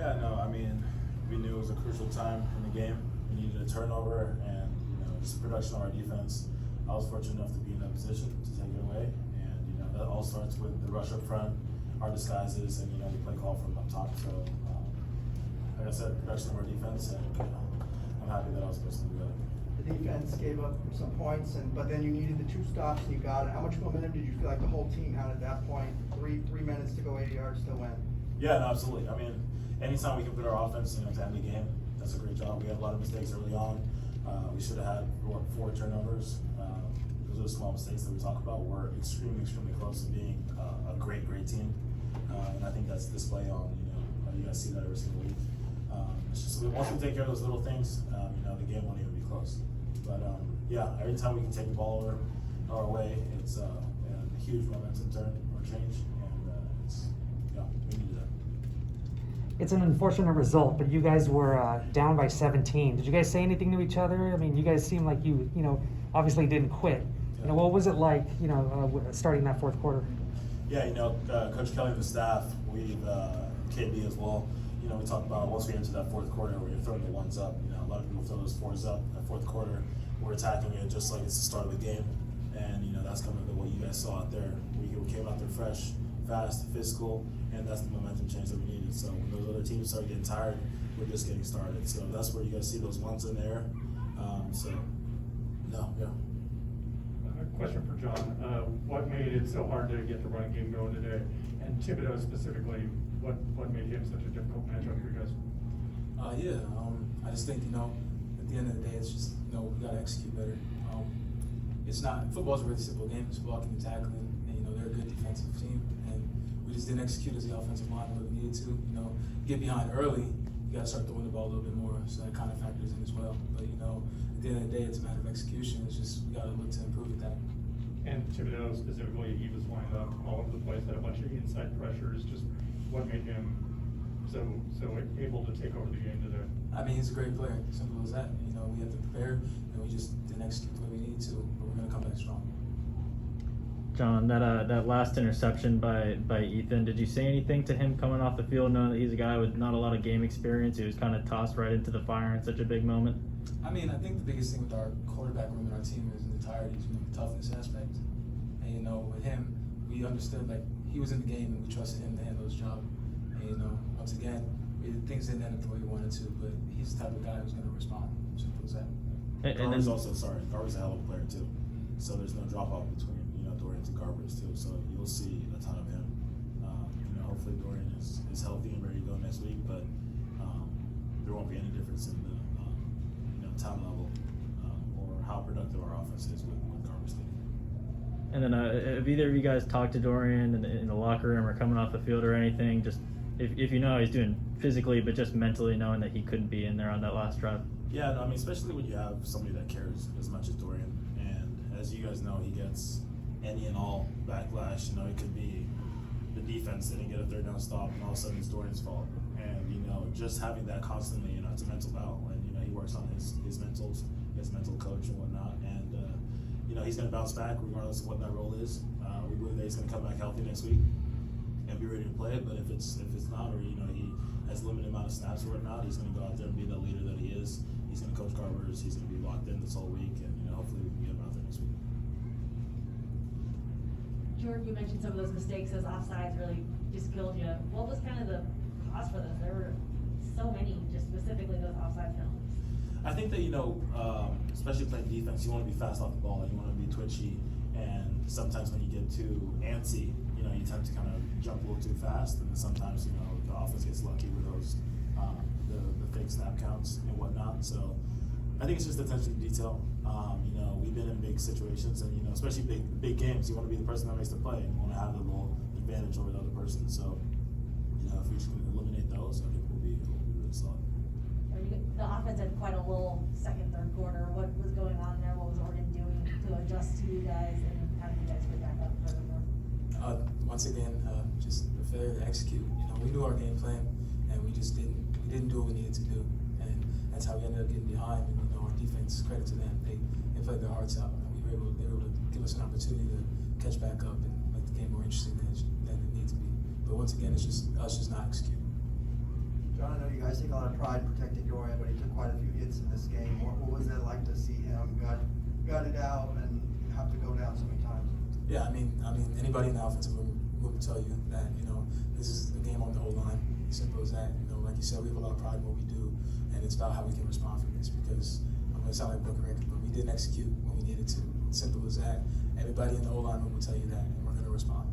Yeah, no, I mean, we knew it was a crucial time in the game. We needed a turnover and, just production on our defense. I was fortunate enough to be in that position to take it away. And, that all starts with the rush up front, our disguises, and, the play call from up top. So, like I said, production of our defense, and, I'm happy that I was supposed to do that. The defense gave up some points, but then you needed the 2 stops and you got it. How much momentum did you feel like the whole team had at that point? Three minutes to go, 80 yards to win. Yeah, no, absolutely. I mean, anytime we can put our offense, to end the game, that's a great job. We had a lot of mistakes early on. We should have had 4 turnovers. Those are the small mistakes that we talk about. We're extremely, extremely close to being a great, great team. And I think that's display on, you guys see that every single week. It's just once we take care of those little things, the game won't even be close. But yeah, every time we can take the ball over our way, it's a huge momentum turn or change, and we needed that. It's an unfortunate result, but you guys were down by 17. Did you guys say anything to each other? I mean, you guys seem like you obviously didn't quit. Yeah. What was it like, starting that fourth quarter? Yeah, Coach Kelly and the staff, we've KB as well. We talked about once we enter that fourth quarter where you're throwing the ones up. A lot of people throw those 4s up. That fourth quarter, we're attacking it just like it's the start of the game, and that's kind of what you guys saw out there. We came out there fresh, fast, physical, and that's the momentum change that we needed. So when those other teams start getting tired, we're just getting started. So that's where you guys see those ones in there. Question for Jon. What made it so hard to get the running game going today? And Thibodeau specifically, what made him such a difficult matchup for you guys? I just think, at the end of the day, it's just, we got to execute better. Football's a really simple game. It's blocking and tackling, and, they're a good defensive team. And we just didn't execute as the offensive line the way we needed to. Get behind early, you got to start throwing the ball a little bit more, so that kind of factors in as well. But, at the end of the day, it's a matter of execution. It's just, we got to look to improve at that. And Thibodeau specifically, he was lined up all over the place, had a bunch of inside pressures. Just what made him so able to take over the game today? I mean, he's a great player. Simple as that. We have to prepare, and we just didn't execute the way we needed to, but we're going to come back strong. Jon, that last interception by Ethan, did you say anything to him coming off the field, knowing that he's a guy with not a lot of game experience? He was kind of tossed right into the fire in such a big moment. I mean, I think the biggest thing with our quarterback room and our team is the entirety, the toughness aspect. And, with him, we understood, he was in the game and we trusted him to handle his job. And, once again, things didn't end up the way we wanted to, but he's the type of guy who's going to respond. Simple as that. Garbers Garbers a hell of a player, too. So there's no drop-off between, Dorian and Garbers, too. So you'll see a ton of him. Hopefully Dorian is healthy and ready to go next week, but there won't be any difference in the talent level or how productive our offense is with Garbers taking. And then have either of you guys talked to Dorian in the locker room or coming off the field or anything? Just if you know how he's doing physically, but just mentally knowing that he couldn't be in there on that last drive. Yeah, no, I mean, especially when you have somebody that cares as much as Dorian. And as you guys know, he gets any and all backlash. It could be the defense didn't get a third down stop, and all of a sudden it's Dorian's fault. And, just having that constantly, it's a mental battle. And, he works on his mentals, he has a mental coach and whatnot. And, he's going to bounce back regardless of what that role is. We believe that he's going to come back healthy next week and be ready to play. But if it's not, or, he has a limited amount of snaps or whatnot, he's going to go out there and be the leader that he is. He's going to coach Garbers. He's going to be locked in this whole week. And, hopefully we can get him out there next week. Jordan, you mentioned some of those mistakes, those offsides really just killed you. What was kind of the cause for this? There were so many, just specifically those offside penalties. I think that, especially playing defense, you want to be fast off the ball, you want to be twitchy, and sometimes when you get too antsy, you tend to kind of jump a little too fast, and sometimes, the offense gets lucky with those, the fake snap counts and whatnot. So I think it's just attention to detail. We've been in big situations, and, especially big games, you want to be the person that makes the play, and you want to have a little advantage over the other person. So, if we just eliminate those, I think we'll be really solid. The offense had quite a little second, third quarter. What was going on there? What was Oregon doing to adjust to you guys, and how did you guys get back up furthermore? Once again, just a failure to execute. We knew our game plan, and we didn't do what we needed to do, and that's how we ended up getting behind. And our defense, credit to them, they played their hearts out. They were able to give us an opportunity to catch back up and make the game more interesting than it needs to be. But once again, it's just us not executing. Jon, guys take a lot of pride in protecting Dorian, but he took quite a few hits in this game. What was it like to see him gut it out and have to go down so many times? Yeah, I mean, anybody in the offensive room will tell you that, this is the game on the O-line. Simple as that. Like you said, we have a lot of pride in what we do, and it's about how we can respond from this, because I'm going to sound like broken record, but we didn't execute when we needed to. Simple as that. Everybody in the O-line room will tell you that, and we're going to respond.